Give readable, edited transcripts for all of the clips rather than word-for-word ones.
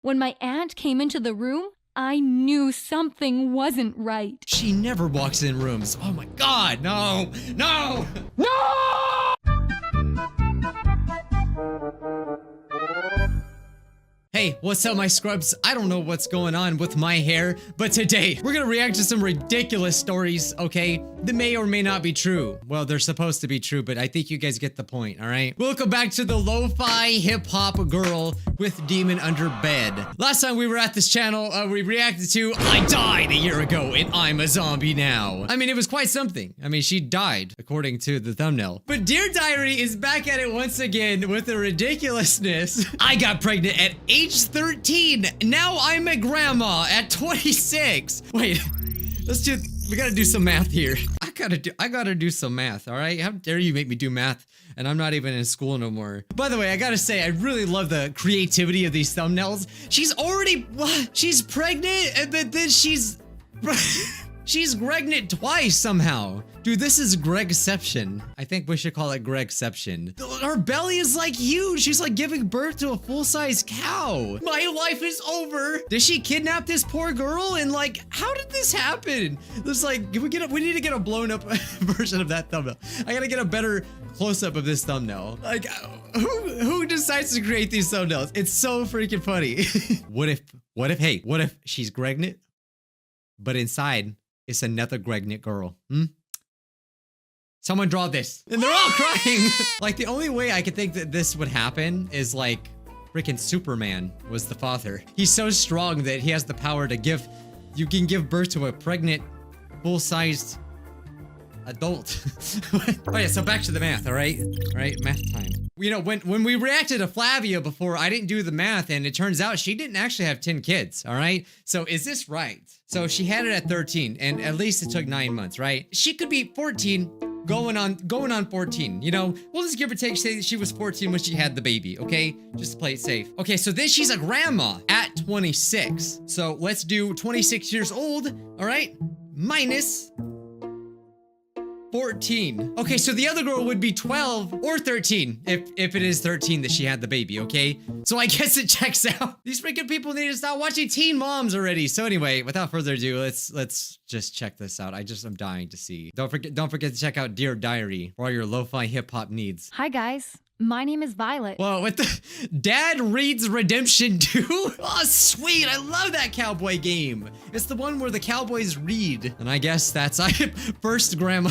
When my aunt came into the room, I knew something wasn't right. She never walks in rooms. Oh my God, no, no, no! Hey, what's up, my scrubs? I don't know what's going on with my hair, but today we're gonna react to some ridiculous stories, okay? That may or may not be true. Well, they're supposed to be true, but I think you guys get the point, all right? Welcome back to the lo-fi hip-hop girl with demon under bed. Last time we were at this channel, we reacted to I died a year ago and I'm a zombie now. I mean, it was quite something. I mean, she died, according to the thumbnail. But Dear Diary is back at it once again with the ridiculousness. I got pregnant at age 13. Now I'm a grandma at 26. Wait, we gotta do some math here. I gotta do some math, all right? How dare you make me do math? And I'm not even in school no more. By the way, I gotta say, I really love the creativity of these thumbnails. She's already, what? She's pregnant, and then she's pregnant twice somehow. Dude, this is Gregception. I think we should call it Gregception. Her belly is like huge. She's like giving birth to a full-size cow. My life is over. Did she kidnap this poor girl? And like, how did this happen? There's like, we need to get a blown up version of that thumbnail. I gotta get a better close-up of this thumbnail. Like, who decides to create these thumbnails? It's so freaking funny. What if she's pregnant, but inside it's another pregnant girl? Someone draw this. And they're all crying. Like, the only way I could think that this would happen is like freaking Superman was the father. He's so strong that he has the power to you can give birth to a pregnant, full-sized adult. Oh yeah, so back to the math, all right? All right, math time. You know, when we reacted to Flavia before, I didn't do the math, and it turns out she didn't actually have 10 kids, all right? So is this right? So she had it at 13, and at least it took 9 months, right? She could be 14, going on 14, you know? We'll just give or take, say she was 14 when she had the baby, okay? Just to play it safe. Okay, so then she's a grandma at 26. So let's do 26 years old, all right? Minus 14. Okay, so the other girl would be 12 or 13 if it is 13 that she had the baby, okay? So I guess it checks out. These freaking people need to stop watching Teen Moms already. So anyway, without further ado, let's just check this out. I'm dying to see. Don't forget to check out Dear Diary for all your lo-fi hip-hop needs. Hi guys, my name is Violet. Whoa, what the? Dad Reads Redemption 2? Oh, sweet. I love that cowboy game. It's the one where the cowboys read. And I guess that's first grandma.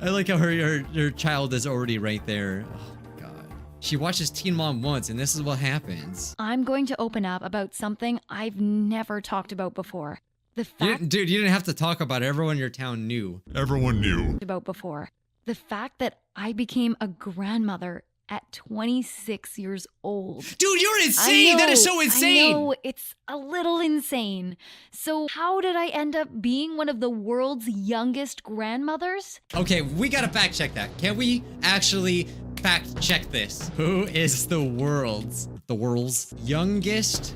I like how her child is already right there. Oh my God. She watches Teen Mom once and this is what happens. I'm going to open up about something I've never talked about before. Dude, you didn't have to talk about it. Everyone in your town knew. Everyone knew. The fact that I became a grandmother at 26 years old. Dude, you're insane! That is so insane! I know, it's a little insane. So how did I end up being one of the world's youngest grandmothers? Okay, we gotta fact check that. Can we actually fact check this? Who is the world's youngest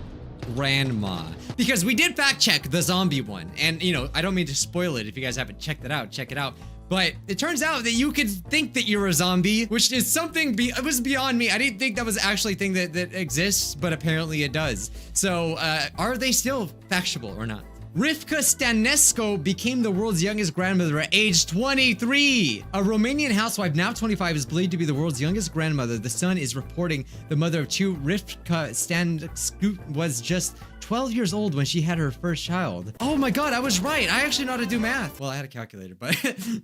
grandma? Because we did fact check the zombie one. And, you know, I don't mean to spoil it. If you guys haven't checked it out, check it out. But it turns out that you could think that you're a zombie, which is something, it was beyond me. I didn't think that was actually a thing that exists, but apparently it does. So, are they still factual or not? Rivka Stanescu became the world's youngest grandmother at age 23. A Romanian housewife, now 25, is believed to be the world's youngest grandmother. The Sun is reporting the mother of two. Rivka Stanescu was just 12 years old when she had her first child. Oh my God, I was right. I actually know how to do math. Well, I had a calculator, but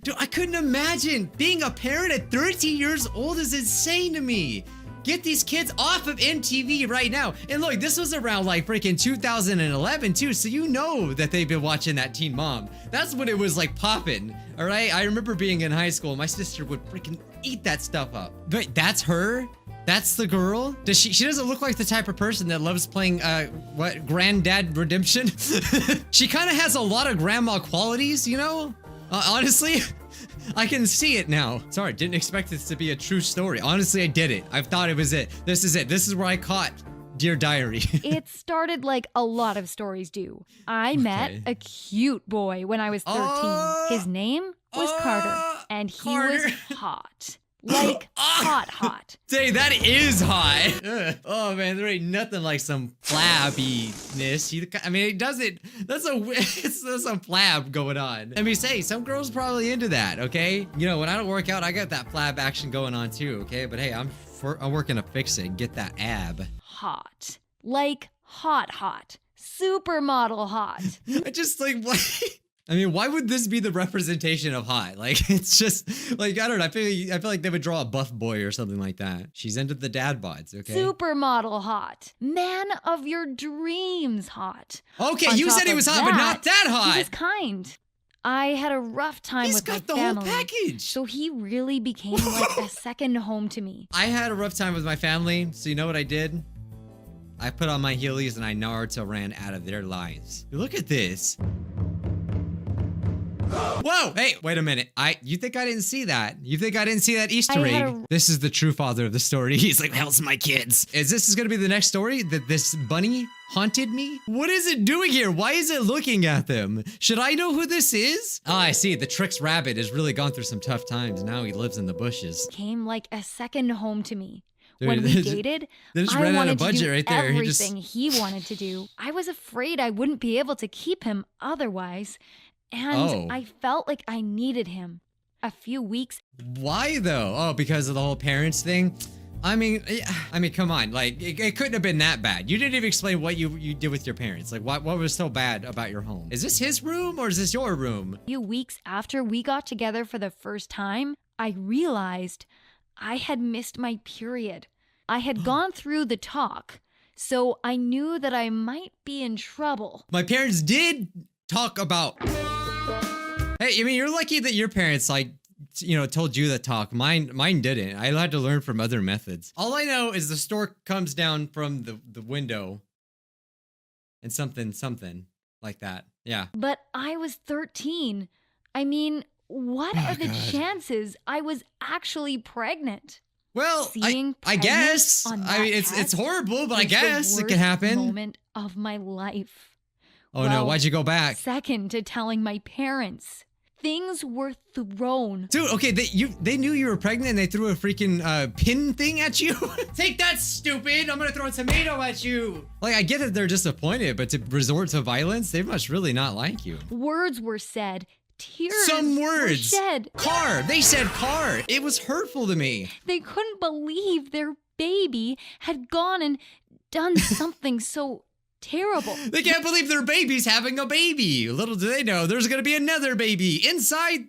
dude, I couldn't imagine being a parent at 13 years old is insane to me. Get these kids off of MTV right now. And look, this was around like freaking 2011 too, so you know that they've been watching that Teen Mom. That's when it was like popping, all right? I remember being in high school, my sister would freaking eat that stuff up. But that's her? That's the girl? Does she doesn't look like the type of person that loves playing, Granddad Redemption? She kind of has a lot of grandma qualities, you know? Honestly, I can see it now. Sorry, didn't expect this to be a true story. Honestly, I did it. I thought it was it. This is it. This is where I caught Dear Diary. It started like a lot of stories do. I met a cute boy when I was 13. His name was Carter, and he was hot. Like Ah! hot. Dang, that is hot. Ugh. Oh man, there ain't nothing like some flabbiness. I mean, it doesn't. That's some flab going on. Let me say, some girls probably into that. Okay, you know, when I don't work out, I got that flab action going on too. Okay, but hey, I'm working to fix it. Get that ab. Hot. Like hot. Supermodel hot. I just like what? I mean, why would this be the representation of hot? Like, it's just like I don't know. I feel like they would draw a buff boy or something like that. She's into the dad bods, okay? Supermodel hot. Man of your dreams hot. Okay, On you top said he of was hot, but not that hot. He was kind. I had a rough time He's with my got the family. whole package. So he really became like a second home to me. I had a rough time with my family, so you know what I did? I put on my heelys and I Naruto ran out of their lives. Look at this. Whoa! Hey, wait a minute. You think I didn't see that? You think I didn't see that Easter egg? This is the true father of the story. He's like, hell's my kids. Is this gonna be the next story? That this bunny haunted me? What is it doing here? Why is it looking at them? Should I know who this is? Oh, I see. The Trix rabbit has really gone through some tough times. Now he lives in the bushes. Came like a second home to me. Dude, when we dated, they just I ran out wanted of budget to do right there. everything he wanted to do. I was afraid I wouldn't be able to keep him otherwise. And I felt like I needed him. A few weeks. Why though? Oh, because of the whole parents thing? I mean, come on. Like, it couldn't have been that bad. You didn't even explain what you did with your parents. Like, what was so bad about your home? Is this his room or is this your room? A few weeks after we got together for the first time, I realized I had missed my period. I had gone through the talk, so I knew that I might be in trouble. My parents did talk about... Hey, I mean, you're lucky that your parents, like, you know, told you the talk. Mine didn't. I had to learn from other methods. All I know is the stork comes down from the window and something like that. Yeah. But I was 13. I mean, what are the chances I was actually pregnant? Well, I Pregnant guess. on I mean, that it's horrible, but I was the guess it worst can happen. Moment of my life. Oh no, why'd you go back? Second to telling my parents. Things were thrown. Dude, okay, they knew you were pregnant and they threw a freaking pin thing at you? Take that, stupid! I'm gonna throw a tomato at you! Like, I get that they're disappointed, but to resort to violence, they must really not like you. Words were said. Tears Some were words. shed. Car. They said car. It was hurtful to me. They couldn't believe their baby had gone and done something so terrible. They can't believe their baby's having a baby. Little do they know, there's gonna be another baby inside.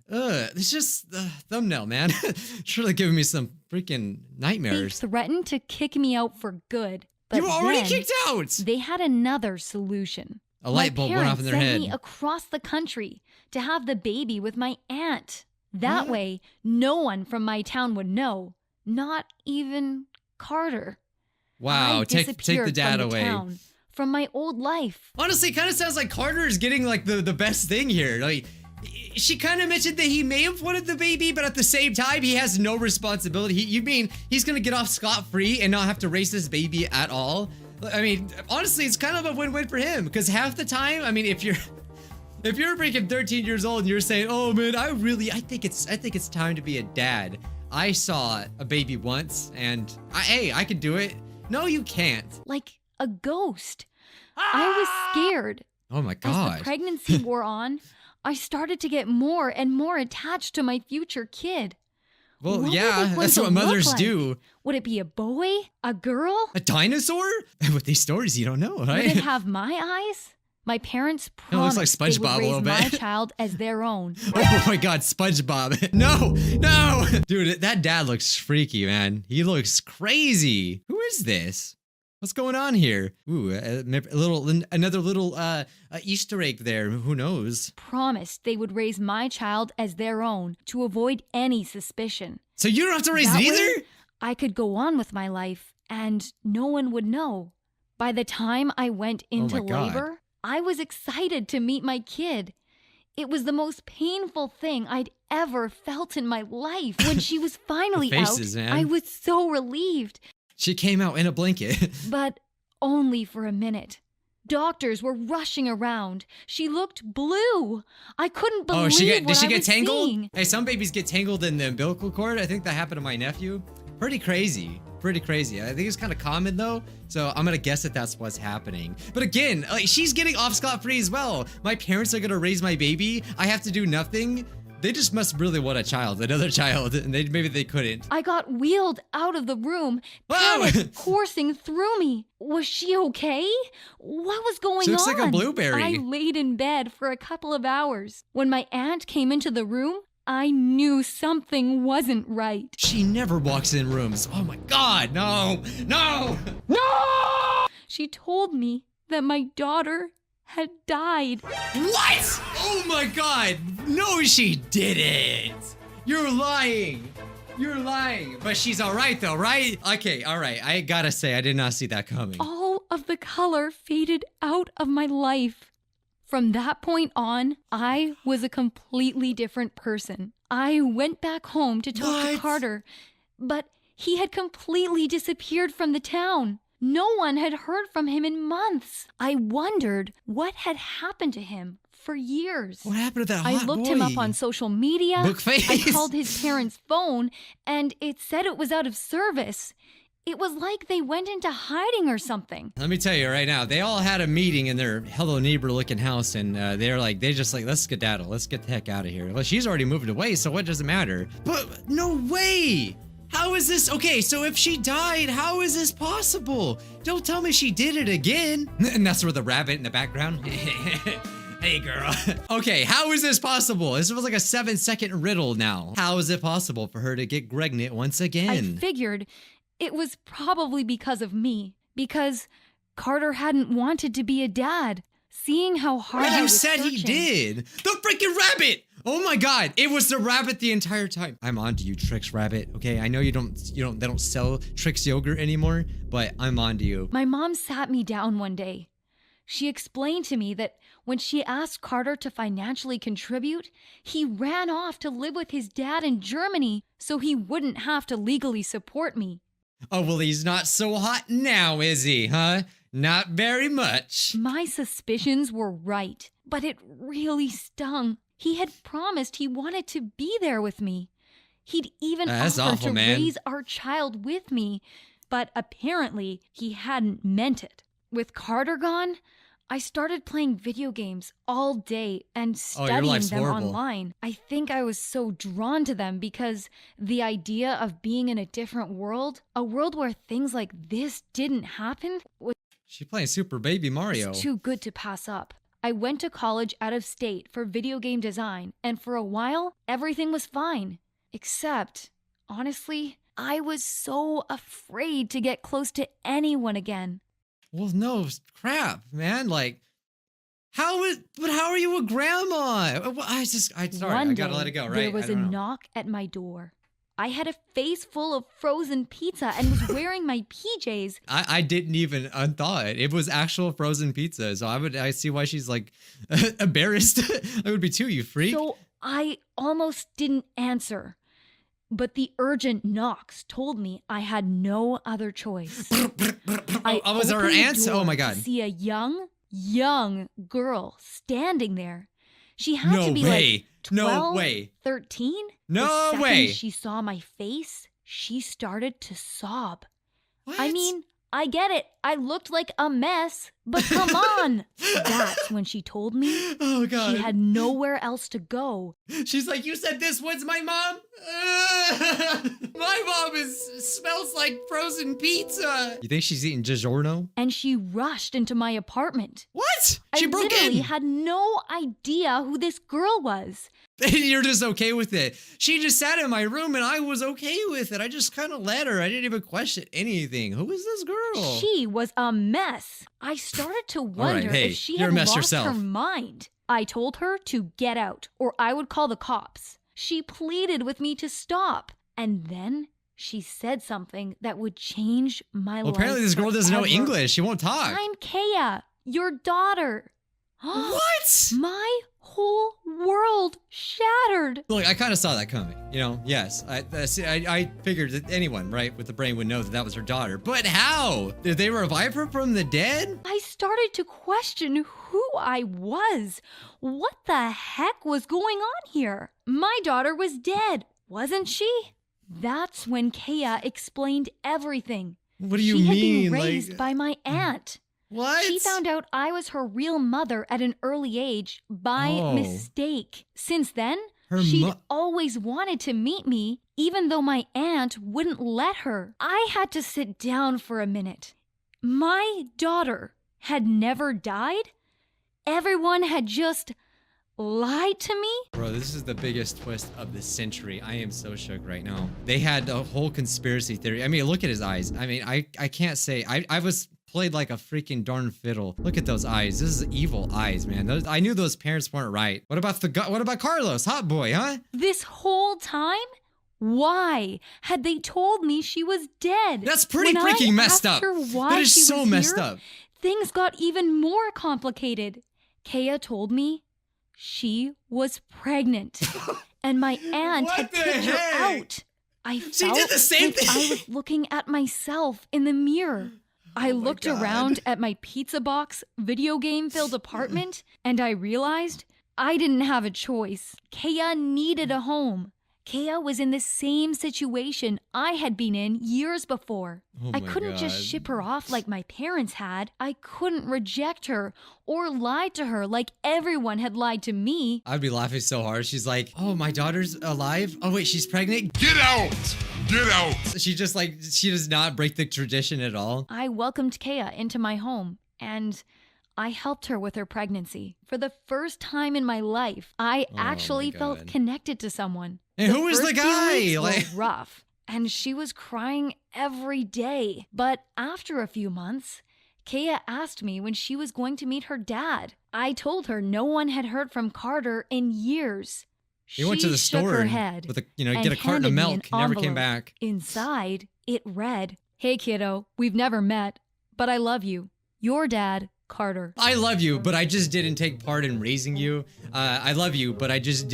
It's just the thumbnail, man. It's really giving me some freaking nightmares. They threatened to kick me out for good. But You were already then kicked out. They had another solution. A light bulb went off in their My head. parents sent me across the country to have the baby with my aunt. That way, no one from my town would know. Not even Carter. Wow, I take disappeared the dad from the away. town, from my old life. Honestly, it kind of sounds like Carter is getting like the best thing here. Like, she kind of mentioned that he may have wanted the baby, but at the same time, he has no responsibility. You mean he's gonna get off scot-free and not have to raise this baby at all? I mean, honestly, it's kind of a win-win for him because half the time, I mean, if you're freaking 13 years old and you're saying, "Oh man, I think it's time to be a dad." I saw a baby once, and I could do it. No, you can't. Like a ghost. I was scared. Oh my As god. the pregnancy wore on, I started to get more and more attached to my future kid. Well, What yeah, was it going that's to what mothers look like? do. Would it be a boy? A girl? A dinosaur? With these stories, you don't know, Would right? it have my eyes? My parents It looks like promised they SpongeBob a would little raise my bit. child as their own. Oh my god, SpongeBob. No! Dude, that dad looks freaky, man. He looks crazy. Who is this? What's going on here? Ooh, another little Easter egg there. Who knows? Promised they would raise my child as their own to avoid any suspicion. So you don't have to raise That it way, either? I could go on with my life and no one would know. By the time I went into my God. labor, I was excited to meet my kid. It was the most painful thing I'd ever felt in my life. When she was finally faces, out, man. I was so relieved, She came out in a blanket. but only for a minute. Doctors were rushing around. She looked blue. I couldn't believe Did she get tangled? seeing. Hey, some babies get tangled in the umbilical cord. I think that happened to my nephew. Pretty crazy. Pretty crazy. I think it's kind of common though, so I'm gonna guess that that's what's happening. But again, like, she's getting off scot-free as well. My parents are gonna raise my baby. I have to do nothing. They just must really want a child, another child, and maybe they couldn't. I got wheeled out of the room, panic coursing through me. Was she okay? What was going on? She looks like a blueberry. I laid in bed for a couple of hours. When my aunt came into the room, I knew something wasn't right. She never walks in rooms. Oh my God, no, no, no! She told me that my daughter had died. What? Oh my God, no, she didn't. You're lying. You're lying. But she's all right though, right? Okay, all right. I gotta say, I did not see that coming. All of the color faded out of my life. From that point on, I was a completely different person. I went back home to talk to Carter, but he had completely disappeared from the town. No one had heard from him in months. I wondered what had happened to him for years. What happened to that hot I looked boy? him up on social media. Bookface. I called his parents' phone, and it said it was out of service. It was like they went into hiding or something. Let me tell you right now, they all had a meeting in their Hello Neighbor looking house, and they just like, let's skedaddle. Let's get the heck out of here. Well, she's already moved away, so what does it matter? But no way. How is this? Okay, so if she died, how is this possible? Don't tell me she did it again. And that's where the rabbit in the background. Hey, girl. Okay, how is this possible? This was like a 7-second riddle now. How is it possible for her to get pregnant once again? I figured it was probably because of me. Because Carter hadn't wanted to be a dad. Seeing how hard I was said searching. He did. The freaking rabbit. Oh my God. It was the rabbit the entire time. I'm on to you, Trix Rabbit. Okay, I know they don't sell Trix yogurt anymore, but I'm on to you. My mom sat me down one day. She explained to me that when she asked Carter to financially contribute, he ran off to live with his dad in Germany so he wouldn't have to legally support me. Oh, well, he's not so hot now, is he, huh? Not very much. My suspicions were right, but it really stung. He had promised he wanted to be there with me. He'd even offered to raise our child with me, but apparently he hadn't meant it. With Carter gone, I started playing video games all day and studying them online. I think I was so drawn to them because the idea of being in a different world, a world where things like this didn't happen, was She's playing Super Baby Mario. too good to pass up. I went to college out of state for video game design, and for a while, everything was fine. Except, honestly, I was so afraid to get close to anyone again. Well, no, crap, man. Like, how are you a grandma? I gotta let it go, right? There was a knock at my door. I had a face full of frozen pizza and was wearing my PJs. I didn't even unthaw it. It was actual frozen pizza. So I see why she's like embarrassed. I would be too, you freak. So I almost didn't answer. But the urgent knocks told me I had no other choice. Was our aunt? Oh my God. To see a young girl standing there. She had to be like 12, 13. No the way. second she saw my face, she started to sob. What? I mean, I get it. I looked like a mess, but come on. That's when she told me she had nowhere else to go. She's like, you said this was my mom? My mom smells like frozen pizza. You think she's eating DiGiorno? And she rushed into my apartment. What? She broke in. I literally had no idea who this girl was. And you're just okay with it. She just sat in my room and I was okay with it. I just kind of let her. I didn't even question anything. Who is this girl? She was a mess. I started to wonder if she had lost her mind. I told her to get out or I would call the cops. She pleaded with me to stop. And then she said something that would change my life. Apparently this girl doesn't know English. She won't talk. I'm Kea, your daughter. What? My whole world shattered. Look, I kind of saw that coming. You know, yes. I figured that anyone, right, with the brain would know that that was her daughter. But how? Did they revive her from the dead? I started to question who I was. What the heck was going on here? My daughter was dead, wasn't she? That's when Kea explained everything. What do you She had mean? been raised by my aunt. What? She found out I was her real mother at an early age by Oh. mistake. Since then, Her she'd mo- always wanted to meet me, even though my aunt wouldn't let her. I had to sit down for a minute. My daughter had never died? Everyone had just lied to me? Bro, this is the biggest twist of the century. I am so shook right now. They had a whole conspiracy theory. I mean, look at his eyes. I mean, I can't say. I was played like a freaking darn fiddle. Look at those eyes. This is evil eyes, man. I knew those parents weren't right. What about Carlos? Hot boy, huh? This whole time? Why had they told me she was dead? That's pretty When freaking I messed asked up. her why That is she so was messed here, up. things got even more complicated. Kea told me she was pregnant, and my aunt What had the kicked her heck? out. I She felt did the same like I thing. was looking at myself in the mirror. I Oh my looked God. around at my pizza box, video game-filled apartment, and I realized I didn't have a choice. Kea needed a home. Kea was in the same situation I had been in years before. Oh I my couldn't just God. ship her off like my parents had. I couldn't reject her or lie to her like everyone had lied to me. I'd be laughing so hard. She's like, oh, my daughter's alive? Oh, wait, she's pregnant? Get out! Get out! She does not break the tradition at all. I welcomed Kea into my home and I helped her with her pregnancy. For the first time in my life, I Oh actually my felt God. connected to someone. And who was the first few guy? weeks Like- were rough, and she was crying every day. But after a few months, Kea asked me when she was going to meet her dad. I told her no one had heard from Carter in years. He went to the She shook store her and- head with a, get and a carton of handed me milk. an Never came envelope. back. Inside, it read, "Hey kiddo, we've never met, but I love you. Your dad, Carter." I love you, but I just didn't take part in raising you. I love you, but I just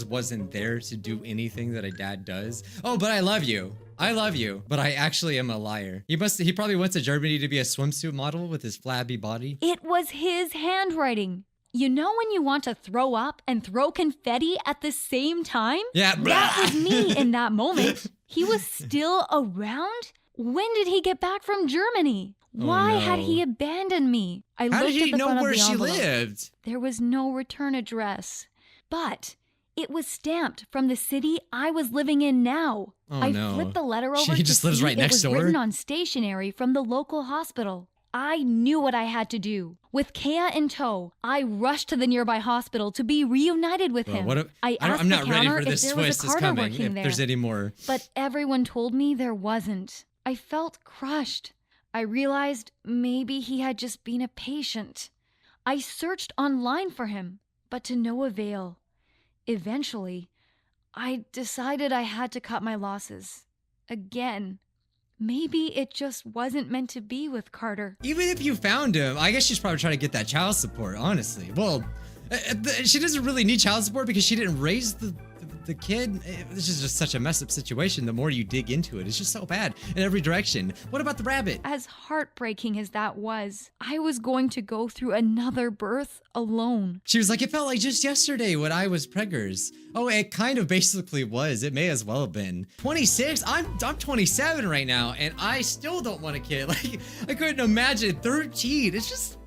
wasn't there to do anything that a dad does. Oh, but I love you. I love you, but I actually am a liar. He probably went to Germany to be a swimsuit model with his flabby body. It was his handwriting. You know when you want to throw up and throw confetti at the same time? Yeah, That blah. was me in that moment. He was still around? When did he get back from Germany? Oh, Why had no. he abandoned me? I How looked did at he the know front where of the she envelope. lived? There was no return address, but it was stamped from the city I was living in now. Oh, I no. flipped the letter over She to just lives see right it next was door? written on stationery from the local hospital. I knew what I had to do. With Kea in tow, I rushed to the nearby hospital to be reunited with Bro, him. what if, I asked I'm not the ready counter for this if there was twist a that's Carter coming. working If there. there's any more. But everyone told me there wasn't. I felt crushed. I realized maybe he had just been a patient. I searched online for him, but to no avail. Eventually, I decided I had to cut my losses. Again. Maybe it just wasn't meant to be with Carter. Even if you found him, I guess she's probably trying to get that child support, honestly. Well, she doesn't really need child support because she didn't raise the kid. This is just such a messed up situation. The more you dig into it, it's just so bad in every direction. What about the rabbit? As heartbreaking as that was, I was going to go through another birth alone. She was like, it felt like just yesterday when I was preggers. Oh, it kind of basically was. It may as well have been. 26? I'm 27 right now, and I still don't want a kid. Like, I couldn't imagine 13. It's just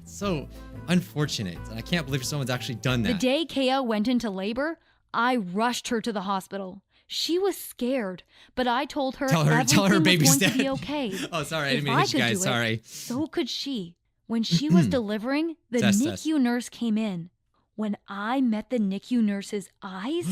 so unfortunate. And I can't believe someone's actually done that. The day Kea went into labor, I rushed her to the hospital. She was scared, but I told her Tell her everything baby's was going to be dead. okay. Oh, sorry. I If didn't mean to hit you could guys. do Sorry. it, so could she. When she was delivering, the Test, NICU nurse came in. When I met the NICU nurse's eyes,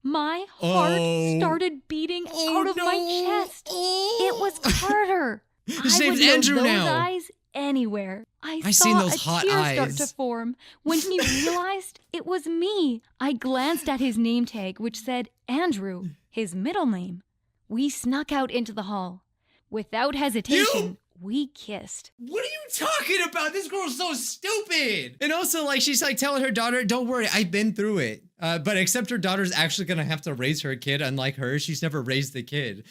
my heart Oh. started beating Oh, out of my no. chest. Oh. It was Carter. His I name's would know Andrew those now. eyes anywhere. I I saw seen those a hot tear start eyes. to form when he realized it was me. I glanced at his name tag, which said Andrew, his middle name. We snuck out into the hall. Without hesitation, we kissed. What are you talking about? This girl's so stupid. And also, like, she's like telling her daughter, don't worry, I've been through it. But except her daughter's actually gonna have to raise her kid, unlike her. She's never raised the kid.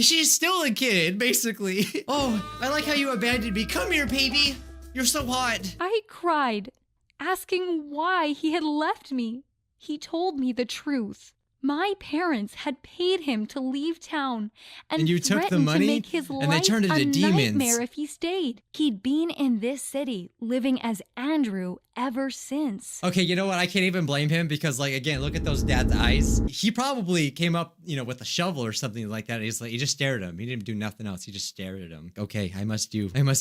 She's still a kid, basically. Oh, I like how you abandoned me. Come here, baby. You're so hot. I cried, asking why he had left me. He told me the truth. My parents had paid him to leave town and you took the threatened money to make his and they life turned into a demons. nightmare if he stayed. He'd been in this city, living as Andrew ever since. Okay, you know what? I can't even blame him because, like, again, look at those dad's eyes. He probably came up, with a shovel or something like that. He's like, he just stared at him. He didn't do nothing else. He just stared at him. Okay, I must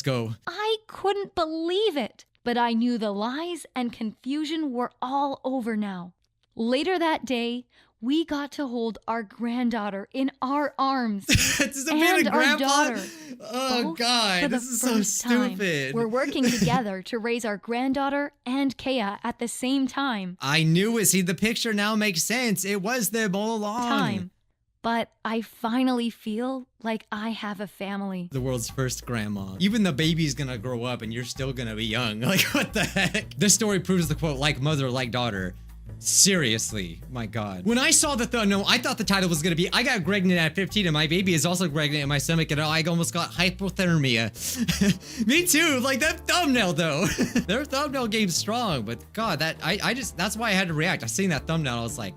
go. I couldn't believe it, but I knew the lies and confusion were all over now. Later that day, we got to hold our granddaughter in our arms. This is being and a grandpa? our daughter. Oh, Both God, for the this is so first time. stupid. We're working together to raise our granddaughter and Kea at the same time. I knew it. See, the picture now makes sense. It was them all along. But I finally feel like I have a family. The world's first grandma. Even the baby's gonna grow up and you're still gonna be young. Like, what the heck? This story proves the quote, like mother, like daughter. Seriously, my God. When I saw the thumbnail, I thought the title was gonna be, I got pregnant at 15 and my baby is also pregnant in my stomach and I almost got hypothermia. Me too, like that thumbnail though. Their thumbnail game's strong, but God, that's why I had to react. I seen that thumbnail, I was like,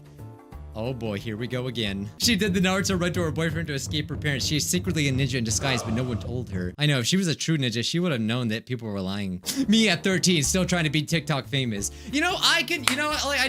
oh boy, here we go again. She did the Naruto run to her boyfriend to escape her parents. She is secretly a ninja in disguise, but no one told her. I know, if she was a true ninja, she would have known that people were lying. Me at 13, still trying to be TikTok famous. I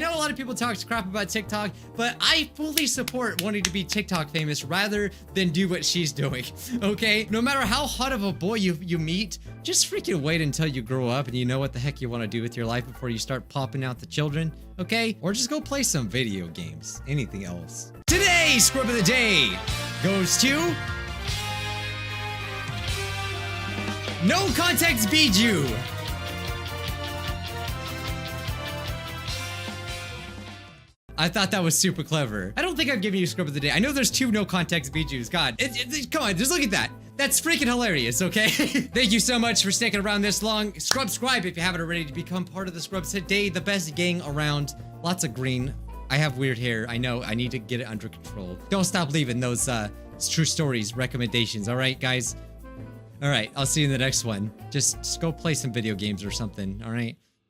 know a lot of people talk crap about TikTok, but I fully support wanting to be TikTok famous rather than do what she's doing, okay? No matter how hot of a boy you meet, just freaking wait until you grow up and you know what the heck you want to do with your life before you start popping out the children, okay? Or just go play some video games. Anything else. Today's scrub of the day goes to No Context Bijuu. I thought that was super clever. I don't think I've given you scrub of the day. I know there's 2 no context Bijuus. God, come on, just look at that. That's freaking hilarious, okay? Thank you so much for sticking around this long. Subscribe if you haven't already to become part of the Scrubs today. The best gang around. Lots of green. I have weird hair. I know. I need to get it under control. Don't stop leaving those true stories, recommendations. All right, guys? All right, I'll see you in the next one. Just go play some video games or something, all right?